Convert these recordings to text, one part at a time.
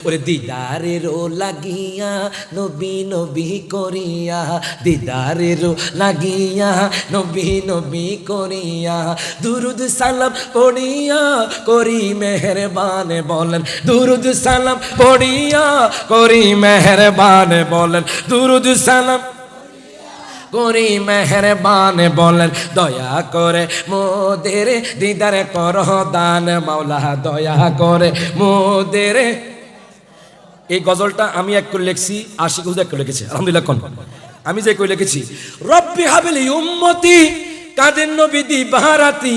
ওরে দিদারেরও লাগিয়া নবী নবী করিয়া, দিদারেরও লাগিয়া নবী নবী করিয়া, দুরুদ সালাম পড়িয়া করি মেহেরবান বলেন, দুরুদ সালাম পড়িয়া করি মেহেরবান বলেন, দুরুদ সালাম করি মেহেরবান বলেন, দয়া করে মোদের দিদার করহ দান মাওলা, দয়া করে মোদের। এই গজলটা আমি এক করে লিখছি, আশিক হুজুর এক করে লিখেছি, আলহামদুলিল্লাহ। কোন আমি যে করে লিখেছি, রব্বি হাবিলি উম্মতি কাদের নবী দিবারাতি,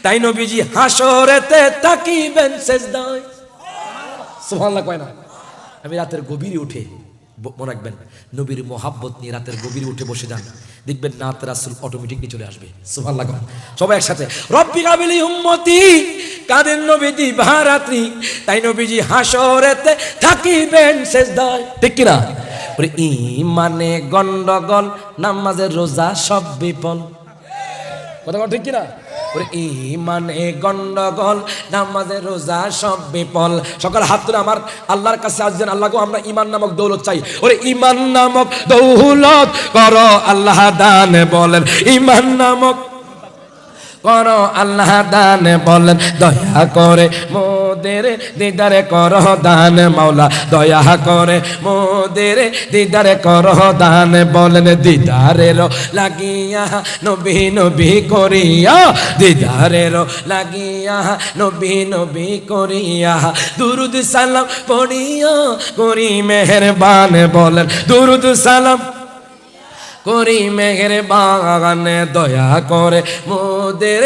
তাই নবীজি হাসরেতে তাকিবেন সেজদায়। সুবহানাল্লাহ কয় না? আমি রাতের গভীরে উঠে মনে রাখবেন, নবীর মোহাব্বত নিয়ে রাতের গভীরে উঠে বসে যান, দেখবেন নাত রাসূল অটোমেটিকলি চলে আসবে। সুবহানাল্লাহ সবাই একসাথে, রব্বি হাবিলি উম্মতি কাদের নবী দিবারাতি, তাই নবীজি হাসরেতে থাকিবেন সেজদায়। ঠিক কি না? ওরে ঈমানে গন্ডগোল নামাজে রোজা সব বিফল, কথা ঠিক কি না? ওরে ঈমানে গন্ডগোল নামাজে রোজা সব বিফল। সকাল হাত তুলে আমার আল্লাহর কাছে আসবেন, আল্লাহ গো আমরা ঈমান নামক দৌলত চাই। ওরে ঈমান নামক দৌলত করো আল্লাহ দান বলেন, ঈমান নামক করো আল্লাহ দান বলেন, দয়া করে মোদের দিদারে করো দান মাওলা, দয়া করে মোদের দিদারে করো দান বলেন, দিদারের লাগিয়া নবী নবী করিয়া, দিদারের লাগিয়া নবী নবী করিয়া, দুরুদ সালাম পড়িয়া করি মেহেরবান বলেন, দুরুদ সালাম করি মেহেরবান, দয়া করে মোদের